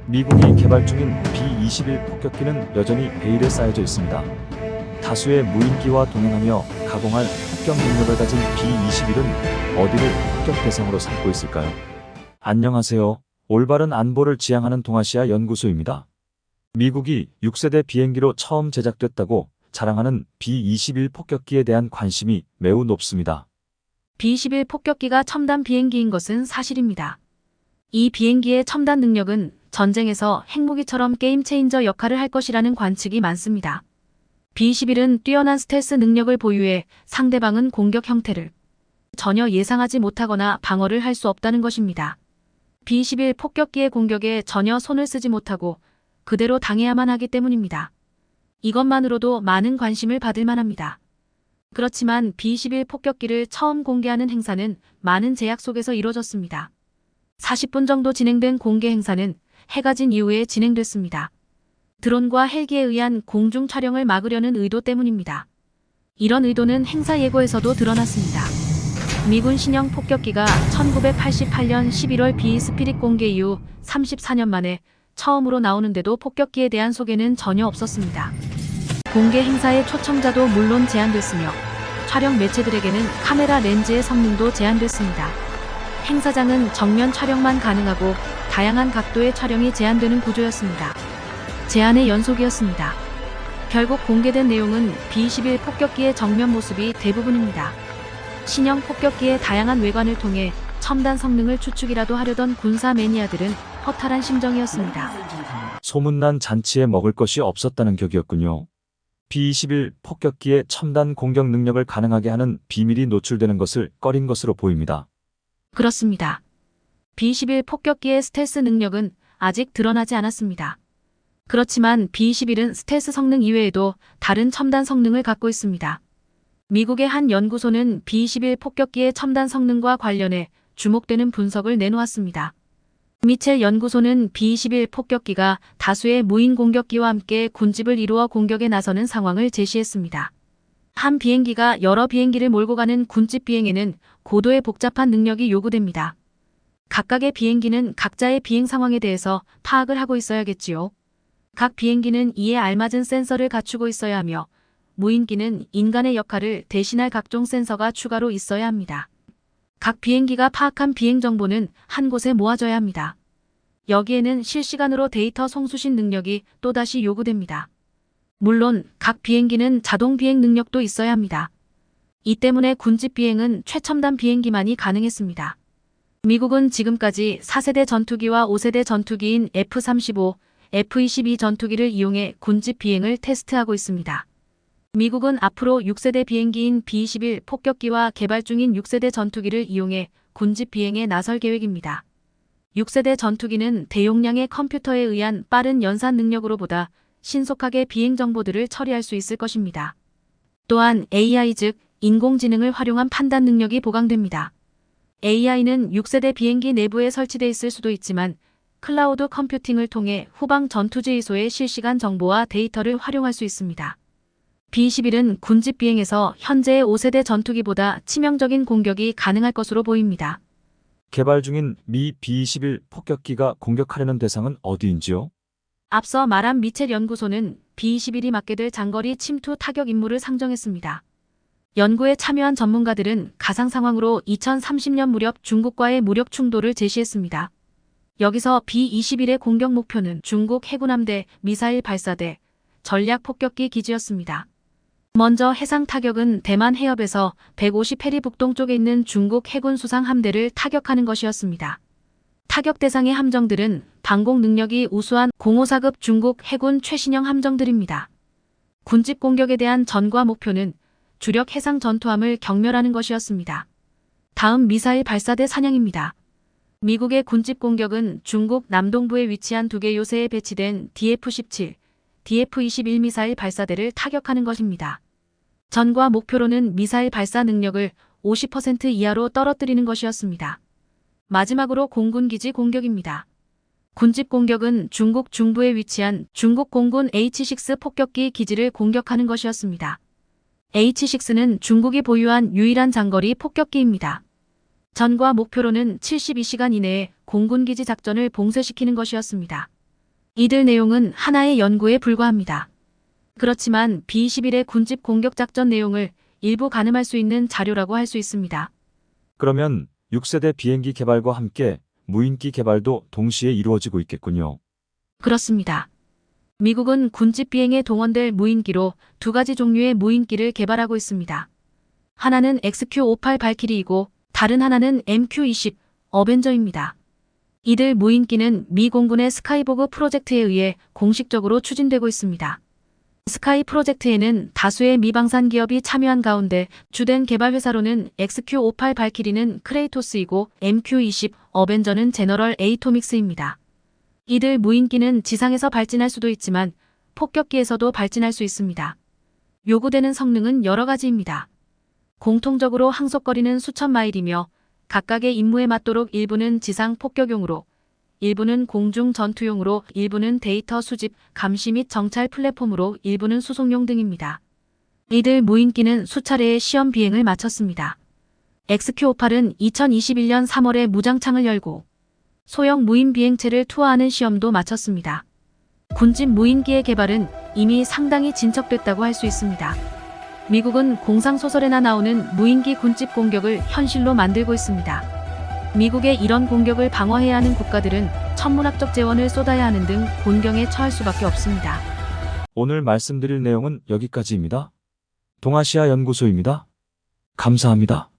미국이 개발 중인 B-21 폭격기는 여전히 베일에 쌓여져 있습니다. 다수의 무인기와 동행하며 가공할 폭격 능력을 가진 B-21은 어디를 폭격 대상으로 삼고 있을까요? 안녕하세요. 올바른 안보를 지향하는 동아시아 연구소입니다. 미국이 6세대 비행기로 처음 제작됐다고 자랑하는 B-21 폭격기에 대한 관심이 매우 높습니다. B-21 폭격기가 첨단 비행기인 것은 사실입니다. 이 비행기의 첨단 능력은 전쟁에서 핵무기처럼 게임 체인저 역할을 할 것이라는 관측이 많습니다. B-21은 뛰어난 스텔스 능력을 보유해 상대방은 공격 형태를 전혀 예상하지 못하거나 방어를 할 수 없다는 것입니다. B-21 폭격기의 공격에 전혀 손을 쓰지 못하고 그대로 당해야만 하기 때문입니다. 이것만으로도 많은 관심을 받을 만합니다. 그렇지만 B-21 폭격기를 처음 공개하는 행사는 많은 제약 속에서 이루어졌습니다. 40분 정도 진행된 공개 행사는 해가 진 이후에 진행됐습니다. 드론과 헬기에 의한 공중 촬영을 막으려는 의도 때문입니다. 이런 의도는 행사 예고에서도 드러났습니다. 미군 신형 폭격기가 1988년 11월 B-스피릿 공개 이후 34년 만에 처음으로 나오는데도 폭격기에 대한 소개는 전혀 없었습니다. 공개 행사의 초청자도 물론 제한됐으며 촬영 매체들에게는 카메라 렌즈의 성능도 제한됐습니다. 행사장은 정면 촬영만 가능하고 다양한 각도의 촬영이 제한되는 구조였습니다. 제한의 연속이었습니다. 결국 공개된 내용은 B-21 폭격기의 정면 모습이 대부분입니다. 신형 폭격기의 다양한 외관을 통해 첨단 성능을 추측이라도 하려던 군사 매니아들은 허탈한 심정이었습니다. 소문난 잔치에 먹을 것이 없었다는 격이었군요. B-21 폭격기의 첨단 공격 능력을 가능하게 하는 비밀이 노출되는 것을 꺼린 것으로 보입니다. 그렇습니다. B-21 폭격기의 스텔스 능력은 아직 드러나지 않았습니다. 그렇지만 B-21은 스텔스 성능 이외에도 다른 첨단 성능을 갖고 있습니다. 미국의 한 연구소는 B-21 폭격기의 첨단 성능과 관련해 주목되는 분석을 내놓았습니다. 미첼 연구소는 B-21 폭격기가 다수의 무인 공격기와 함께 군집을 이루어 공격에 나서는 상황을 제시했습니다. 한 비행기가 여러 비행기를 몰고 가는 군집 비행에는 고도의 복잡한 능력이 요구됩니다. 각각의 비행기는 각자의 비행 상황에 대해서 파악을 하고 있어야겠지요. 각 비행기는 이에 알맞은 센서를 갖추고 있어야 하며 무인기는 인간의 역할을 대신할 각종 센서가 추가로 있어야 합니다. 각 비행기가 파악한 비행 정보는 한 곳에 모아져야 합니다. 여기에는 실시간으로 데이터 송수신 능력이 또다시 요구됩니다. 물론 각 비행기는 자동 비행 능력도 있어야 합니다. 이 때문에 군집 비행은 최첨단 비행기만이 가능했습니다. 미국은 지금까지 4세대 전투기와 5세대 전투기인 F-35, F-22 전투기를 이용해 군집 비행을 테스트하고 있습니다. 미국은 앞으로 6세대 비행기인 B-21 폭격기와 개발 중인 6세대 전투기를 이용해 군집 비행에 나설 계획입니다. 6세대 전투기는 대용량의 컴퓨터에 의한 빠른 연산 능력으로보다 신속하게 비행 정보들을 처리할 수 있을 것입니다. 또한 AI 즉 인공지능을 활용한 판단 능력이 보강됩니다. AI는 6세대 비행기 내부에 설치돼 있을 수도 있지만 클라우드 컴퓨팅을 통해 후방 전투지휘소의 실시간 정보와 데이터를 활용할 수 있습니다. B-21은 군집 비행에서 현재의 5세대 전투기보다 치명적인 공격이 가능할 것으로 보입니다. 개발 중인 미 B-21 폭격기가 공격하려는 대상은 어디인지요? 앞서 말한 미첼 연구소는 B-21이 맞게 될 장거리 침투 타격 임무를 상정했습니다. 연구에 참여한 전문가들은 가상 상황으로 2030년 무렵 중국과의 무력 충돌을 제시했습니다. 여기서 B-21의 공격 목표는 중국 해군함대, 미사일 발사대, 전략 폭격기 기지였습니다. 먼저 해상 타격은 대만 해협에서 150해리 북동쪽에 있는 중국 해군 수상 함대를 타격하는 것이었습니다. 타격 대상의 함정들은 방공 능력이 우수한 054급 중국 해군 최신형 함정들입니다. 군집 공격에 대한 전과 목표는 주력 해상 전투함을 경멸하는 것이었습니다. 다음 미사일 발사대 사냥입니다. 미국의 군집 공격은 중국 남동부에 위치한 2개 요새에 배치된 DF-17, DF-21 미사일 발사대를 타격하는 것입니다. 전과 목표로는 미사일 발사 능력을 50% 이하로 떨어뜨리는 것이었습니다. 마지막으로 공군기지 공격입니다. 군집 공격은 중국 중부에 위치한 중국 공군 H-6 폭격기 기지를 공격하는 것이었습니다. H-6는 중국이 보유한 유일한 장거리 폭격기입니다. 전과 목표로는 72시간 이내에 공군기지 작전을 봉쇄시키는 것이었습니다. 이들 내용은 하나의 연구에 불과합니다. 그렇지만 B-21의 군집 공격 작전 내용을 일부 가늠할 수 있는 자료라고 할 수 있습니다. 그러면 6세대 비행기 개발과 함께 무인기 개발도 동시에 이루어지고 있겠군요. 그렇습니다. 미국은 군집 비행에 동원될 무인기로 두 가지 종류의 무인기를 개발하고 있습니다. 하나는 XQ-58 발키리이고 다른 하나는 MQ-20 어벤져입니다. 이들 무인기는 미 공군의 스카이보그 프로젝트에 의해 공식적으로 추진되고 있습니다. 스카이 프로젝트에는 다수의 미방산 기업이 참여한 가운데 주된 개발 회사로는 XQ-58 발키리는 크레이토스이고 MQ-20 어벤져는 제너럴 에이토믹스입니다. 이들 무인기는 지상에서 발진할 수도 있지만 폭격기에서도 발진할 수 있습니다. 요구되는 성능은 여러 가지입니다. 공통적으로 항속거리는 수천 마일이며 각각의 임무에 맞도록 일부는 지상 폭격용으로, 일부는 공중 전투용으로, 일부는 데이터 수집, 감시 및 정찰 플랫폼으로, 일부는 수송용 등입니다. 이들 무인기는 수차례의 시험 비행을 마쳤습니다. XQ-58은 2021년 3월에 무장창을 열고 소형 무인 비행체를 투하하는 시험도 마쳤습니다. 군집 무인기의 개발은 이미 상당히 진척됐다고 할 수 있습니다. 미국은 공상소설에나 나오는 무인기 군집 공격을 현실로 만들고 있습니다. 미국의 이런 공격을 방어해야 하는 국가들은 천문학적 재원을 쏟아야 하는 등 곤경에 처할 수밖에 없습니다. 오늘 말씀드릴 내용은 여기까지입니다. 동아시아 연구소입니다. 감사합니다.